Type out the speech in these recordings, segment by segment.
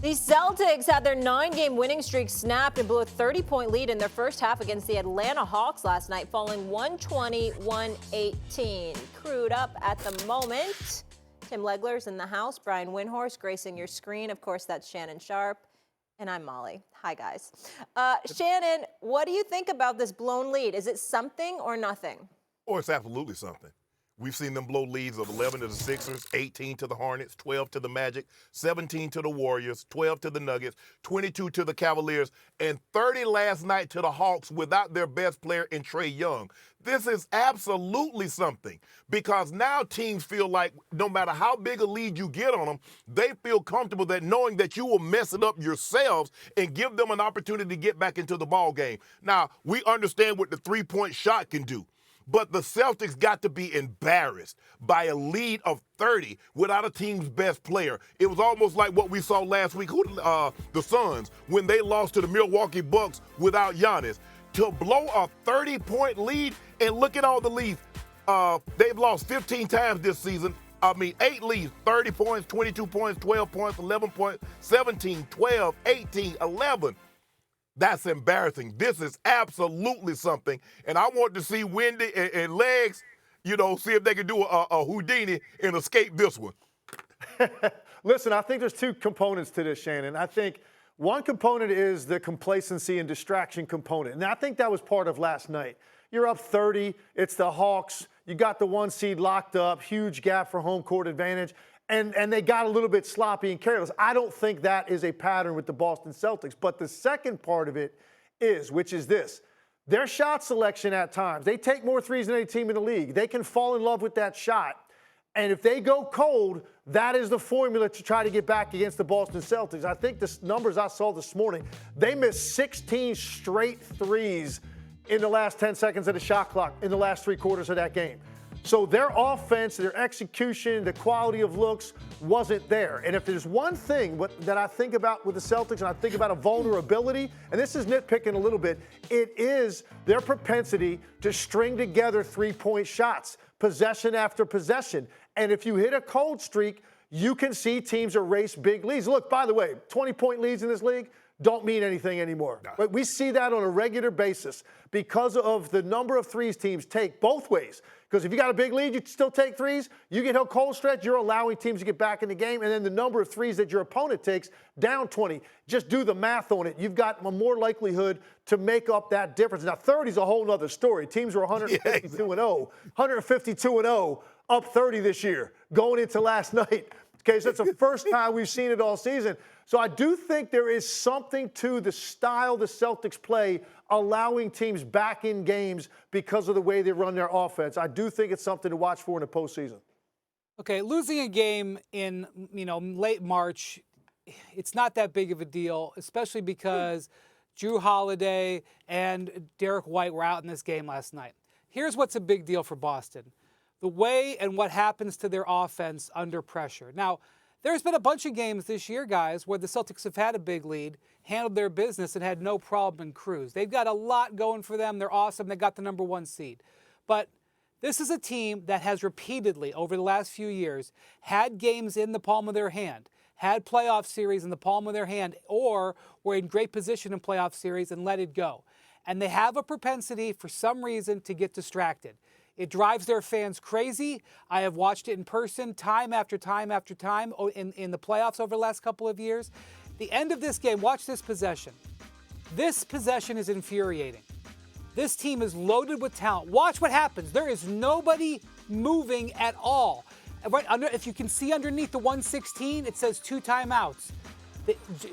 The Celtics had their 9-game winning streak snapped and blew a 30-point lead in their first half against the Atlanta Hawks last night, falling 120-118. Crewed up at the moment. Tim Legler's in the house. Brian Windhorst gracing your screen. Of course, that's Shannon Sharpe. And I'm Molly. Hi, guys. Shannon, what do you think about this blown lead? Is it something or nothing? Oh, it's absolutely something. We've seen them blow leads of 11 to the Sixers, 18 to the Hornets, 12 to the Magic, 17 to the Warriors, 12 to the Nuggets, 22 to the Cavaliers, and 30 last night to the Hawks without their best player in Trae Young. This is absolutely something because now teams feel like no matter how big a lead you get on them, they feel comfortable that knowing that you will mess it up yourselves and give them an opportunity to get back into the ball game. Now, we understand what the three-point shot can do. But the Celtics got to be embarrassed by a lead of 30 without a team's best player. It was almost like what we saw last week, the Suns, when they lost to the Milwaukee Bucks without Giannis. To blow a 30-point lead, and look at all the leads. They've lost 15 times this season. 8 leads, 30 points, 22 points, 12 points, 11 points, 17, 12, 18, 11. That's embarrassing. This is absolutely something. And I want to see Wendy and Legs, see if they can do a Houdini and escape this one. Listen, I think there's two components to this, Shannon. I think one component is the complacency and distraction component. And I think that was part of last night. You're up 30. It's the Hawks. You got the 1 seed locked up. Huge gap for home court advantage. And they got a little bit sloppy and careless. I don't think that is a pattern with the Boston Celtics. But the second part of it is, which is this, their shot selection at times. They take more threes than any team in the league. They can fall in love with that shot. And if they go cold, that is the formula to try to get back against the Boston Celtics. I think the numbers I saw this morning, they missed 16 straight threes in the last 10 seconds of the shot clock in the last 3 quarters of that game. So their offense, their execution, the quality of looks wasn't there. And if there's one thing that I think about with the Celtics, and I think about a vulnerability, and this is nitpicking a little bit, it is their propensity to string together 3-point shots, possession after possession. And if you hit a cold streak, you can see teams erase big leads. Look, by the way, 20-point leads in this league don't mean anything anymore. No. We see that on a regular basis because of the number of threes teams take both ways. Because if you got a big lead, you still take threes. You get a cold stretch, you're allowing teams to get back in the game. And then the number of threes that your opponent takes, down 20. Just do the math on it. You've got a more likelihood to make up that difference. Now, 30 is a whole other story. Teams were 152-0. 152-0, up 30 this year, going into last night. Okay, so it's the first time we've seen it all season. So I do think there is something to the style the Celtics play, allowing teams back in games because of the way they run their offense. I do think it's something to watch for in the postseason. Okay, losing a game in, late March, it's not that big of a deal, especially because Jrue Holiday and Derek White were out in this game last night. Here's what's a big deal for Boston. The way and what happens to their offense under pressure. Now, there's been a bunch of games this year, guys, where the Celtics have had a big lead, handled their business, and had no problem in cruise. They've got a lot going for them. They're awesome. They got the number 1 seed. But this is a team that has repeatedly, over the last few years, had games in the palm of their hand, had playoff series in the palm of their hand, or were in great position in playoff series and let it go. And they have a propensity, for some reason, to get distracted. It drives their fans crazy. I have watched it in person time after time after time in the playoffs over the last couple of years. The end of this game, watch this possession. This possession is infuriating. This team is loaded with talent. Watch what happens. There is nobody moving at all. Right under, if you can see underneath the 116, it says 2 timeouts.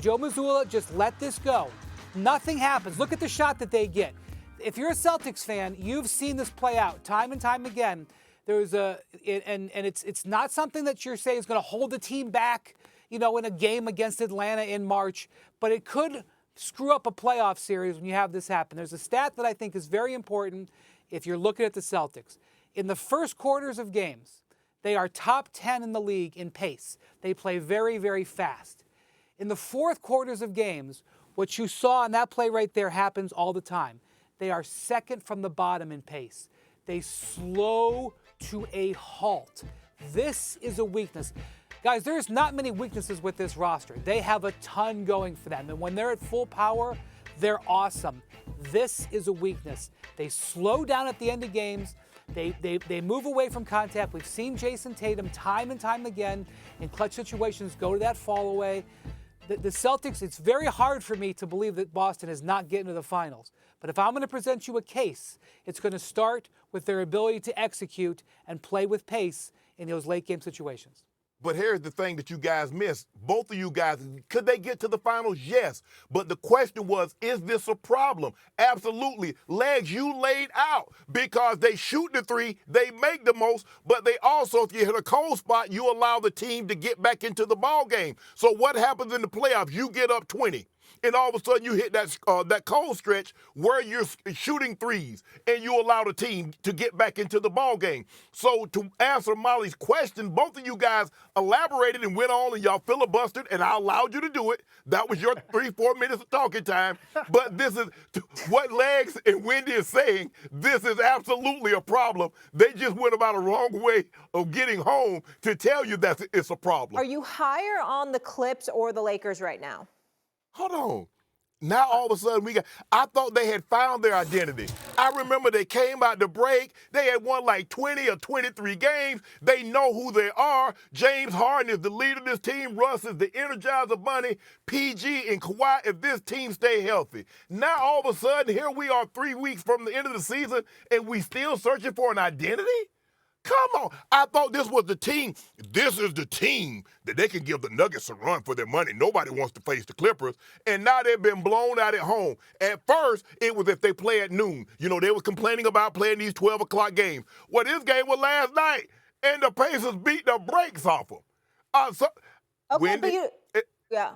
Joe Mazzulla just let this go. Nothing happens. Look at the shot that they get. If you're a Celtics fan, you've seen this play out time and time again. It's not something that you're saying is going to hold the team back, in a game against Atlanta in March, but it could screw up a playoff series when you have this happen. There's a stat that I think is very important if you're looking at the Celtics. In the first quarters of games, they are top 10 in the league in pace. They play very, very fast. In the fourth quarters of games, what you saw in that play right there happens all the time. They are second from the bottom in pace. They slow to a halt. This is a weakness. Guys, there's not many weaknesses with this roster. They have a ton going for them. And when they're at full power, they're awesome. This is a weakness. They slow down at the end of games. They move away from contact. We've seen Jason Tatum time and time again in clutch situations go to that fall away. The Celtics, it's very hard for me to believe that Boston is not getting to the finals. But if I'm going to present you a case, it's going to start with their ability to execute and play with pace in those late game situations. But here's the thing that you guys missed. Both of you guys, could they get to the finals? Yes. But the question was, is this a problem? Absolutely. Legs, you laid out because they shoot the three, they make the most, but they also, if you hit a cold spot, you allow the team to get back into the ball game. So what happens in the playoffs? You get up 20. And all of a sudden you hit that cold stretch where you're shooting threes and you allow the team to get back into the ball game. So to answer Molly's question, both of you guys elaborated and went on and y'all filibustered, and I allowed you to do it. That was your 3-4 minutes of talking time. But this is what Legs and Wendy is saying. This is absolutely a problem. They just went about a wrong way of getting home to tell you that it's a problem. Are you higher on the Clips or the Lakers right now? Hold on. Now all of a sudden I thought they had found their identity. I remember they came out to break. They had won like 20 or 23 games. They know who they are. James Harden is the leader of this team. Russ is the Energizer Bunny. PG and Kawhi, if this team stay healthy. Now all of a sudden, here we are 3 weeks from the end of the season, and we still searching for an identity? Come on. I thought this was the team. This is the team that they can give the Nuggets a run for their money. Nobody wants to face the Clippers. And now they've been blown out at home. At first, it was if they play at noon. You know, they were complaining about playing these 12 o'clock games. Well, this game was last night, and the Pacers beat the brakes off them. Okay, Wendy, yeah.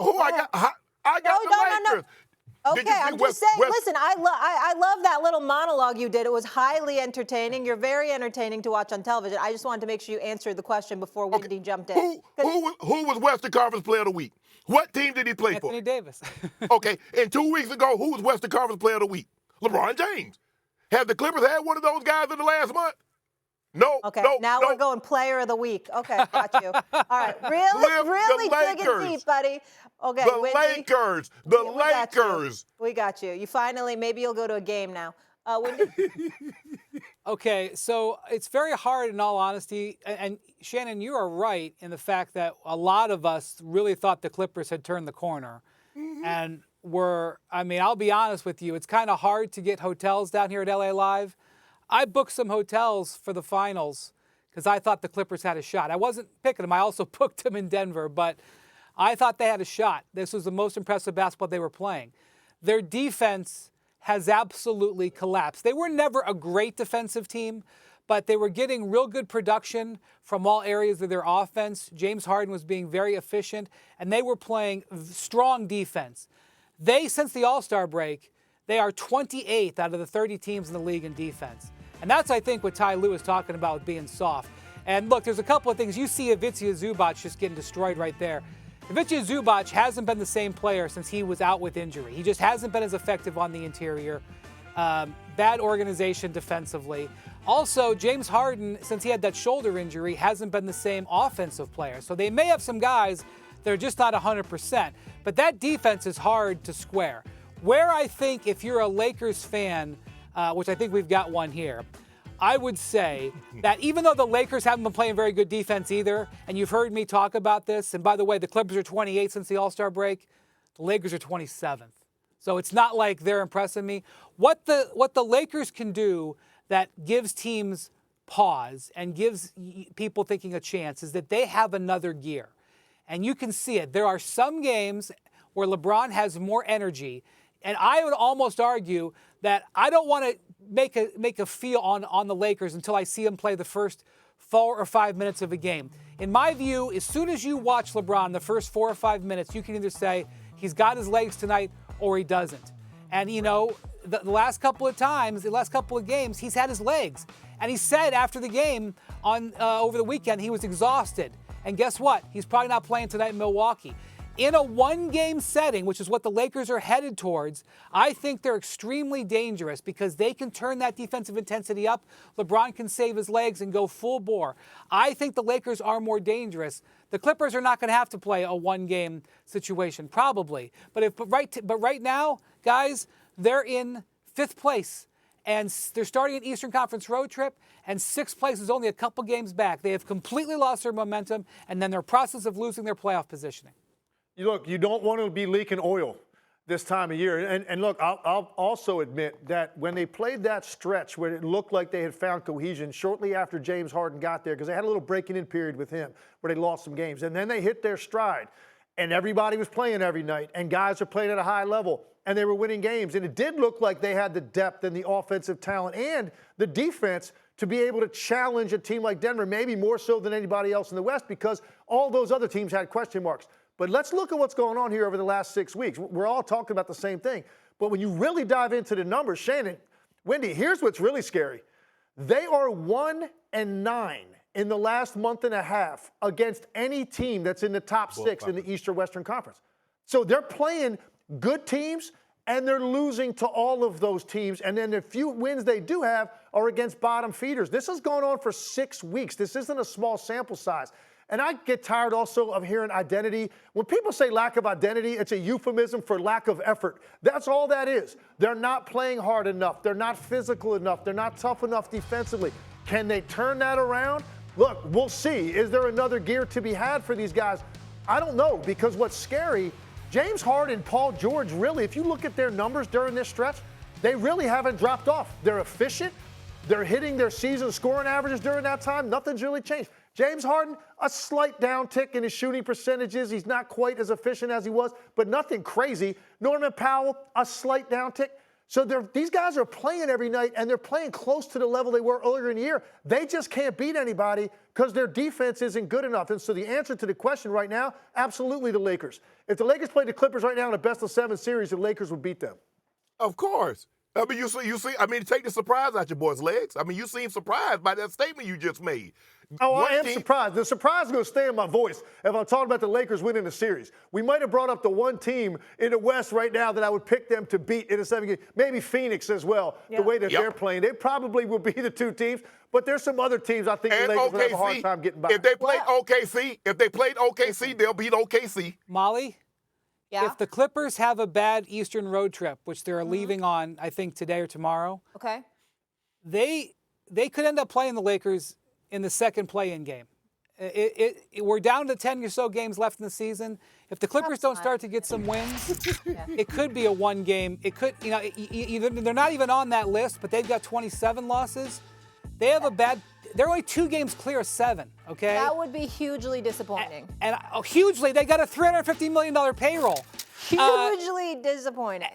Who I got the Lakers. Okay, I'm just saying, listen, I love that little monologue you did. It was highly entertaining. You're very entertaining to watch on television. I just wanted to make sure you answered the question before Wendy jumped in. Who was Western Conference Player of the Week? What team did he play for? Anthony Davis. Okay, and 2 weeks ago, who was Western Conference Player of the Week? LeBron James. Have the Clippers had one of those guys in the last month? No. Okay, no, now no. we're going Player of the Week. Okay, got you. All right, really digging deep, buddy. Okay, The Wendy, Lakers. We got you. You finally, maybe you'll go to a game now. Wendy? Okay, so it's very hard in all honesty, and Shannon, you are right in the fact that a lot of us really thought the Clippers had turned the corner. Mm-hmm. And I'll be honest with you, it's kind of hard to get hotels down here at LA Live. I booked some hotels for the finals because I thought the Clippers had a shot. I wasn't picking them. I also booked them in Denver, but I thought they had a shot. This was the most impressive basketball they were playing. Their defense has absolutely collapsed. They were never a great defensive team, but they were getting real good production from all areas of their offense. James Harden was being very efficient, and they were playing strong defense. Since the All-Star break, they are 28th out of the 30 teams in the league in defense. And that's, I think, what Ty Lue is talking about with being soft. And look, there's a couple of things. You see Ivica Zubac just getting destroyed right there. Ivica Zubac hasn't been the same player since he was out with injury. He just hasn't been as effective on the interior. Bad organization defensively. Also, James Harden, since he had that shoulder injury, hasn't been the same offensive player. So they may have some guys that are just not 100%. But that defense is hard to square. Where I think if you're a Lakers fan, which I think we've got one here, I would say that even though the Lakers haven't been playing very good defense either, and you've heard me talk about this, and by the way, the Clippers are 28 since the All-Star break, the Lakers are 27th. So it's not like they're impressing me. What the Lakers can do that gives teams pause and gives people thinking a chance is that they have another gear. And you can see it. There are some games where LeBron has more energy, and I would almost argue that I don't want to make a feel on the Lakers until I see them play the first 4 or 5 minutes of a game. In my view, as soon as you watch LeBron the first 4 or 5 minutes, you can either say he's got his legs tonight or he doesn't. And, you know, the last couple of games, he's had his legs. And he said after the game over the weekend he was exhausted. And guess what? He's probably not playing tonight in Milwaukee. In a one-game setting, which is what the Lakers are headed towards, I think they're extremely dangerous because they can turn that defensive intensity up. LeBron can save his legs and go full bore. I think the Lakers are more dangerous. The Clippers are not going to have to play a one-game situation, probably. But right now, guys, they're in 5th place. And they're starting an Eastern Conference road trip, and 6th place is only a couple games back. They have completely lost their momentum, and then their process of losing their playoff positioning. Look, you don't want to be leaking oil this time of year. And look, I'll also admit that when they played that stretch where it looked like they had found cohesion shortly after James Harden got there, because they had a little breaking-in period with him where they lost some games, and then they hit their stride, and everybody was playing every night, and guys are playing at a high level, and they were winning games. And it did look like they had the depth and the offensive talent and the defense to be able to challenge a team like Denver, maybe more so than anybody else in the West, because all those other teams had question marks. But let's look at what's going on here over the last 6 weeks. We're all talking about the same thing. But when you really dive into the numbers, Shannon, Wendy, here's what's really scary. They are 1-9 in the last month and a half against any team that's in the top 6 in the East or Western Conference. So they're playing good teams, and they're losing to all of those teams. And then the few wins they do have are against bottom feeders. This has gone on for 6 weeks. This isn't a small sample size. And I get tired also of hearing identity. When people say lack of identity, it's a euphemism for lack of effort. That's all that is. They're not playing hard enough. They're not physical enough. They're not tough enough defensively. Can they turn that around? Look, we'll see. Is there another gear to be had for these guys? I don't know, because what's scary, James Harden, Paul George, really, if you look at their numbers during this stretch, they really haven't dropped off. They're efficient. They're hitting their season scoring averages during that time. Nothing's really changed. James Harden, a slight downtick in his shooting percentages. He's not quite as efficient as he was, but nothing crazy. Norman Powell, a slight downtick. So these guys are playing every night, and they're playing close to the level they were earlier in the year. They just can't beat anybody because their defense isn't good enough. And so the answer to the question right now, absolutely the Lakers. If the Lakers played the Clippers right now in a best-of-7 series, the Lakers would beat them. Of course. I mean, you see. I mean, take the surprise out your boys' legs. I mean, you seem surprised by that statement you just made. Oh, I am surprised. The surprise is going to stay in my voice if I'm talking about the Lakers winning the series. We might have brought up the one team in the West right now that I would pick them to beat in a 7-game. Maybe Phoenix as well, the way that they're playing. They probably will be the 2 teams, but there's some other teams I think the Lakers will have a hard time getting by. If they played OKC, they'll beat OKC. Molly? Yeah. If the Clippers have a bad Eastern road trip, which they're leaving on, I think, today or tomorrow, Okay. they could end up playing the Lakers in the second play-in game. We're down to 10 or so games left in the season. If the Clippers don't start to get some wins, it could be a one-game. It could, they're not even on that list, but they've got 27 losses. They have a bad. They're only 2 games clear of 7. Okay. That would be hugely disappointing. And hugely, they got a $350 million payroll. Hugely disappointing.